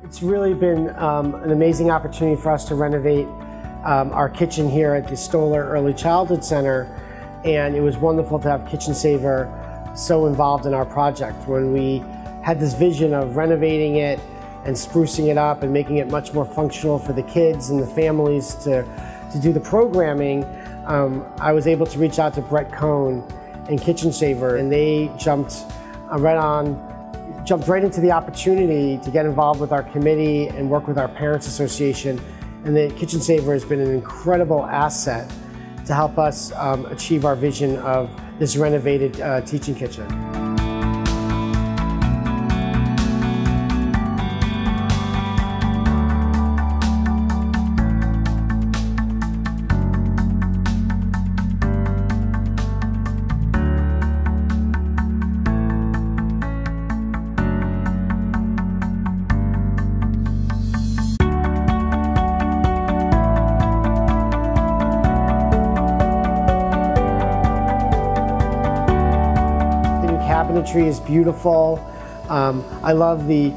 It's really been an amazing opportunity for us to renovate our kitchen here at the Stoller Early Childhood Center, and it was wonderful to have Kitchen Saver so involved in our project. When we had this vision of renovating it and sprucing it up and making it much more functional for the kids and the families to do the programming, I was able to reach out to Brett Cohn and Kitchen Saver, and they jumped right into the opportunity to get involved with our committee and work with our Parents Association. And the Kitchen Saver has been an incredible asset to help us achieve our vision of this renovated teaching kitchen. Cabinetry is beautiful. I love the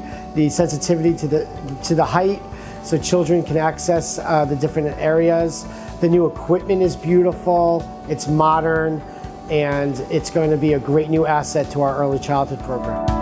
sensitivity to the height, so children can access the different areas. The new equipment is beautiful, it's modern, and it's going to be a great new asset to our early childhood program.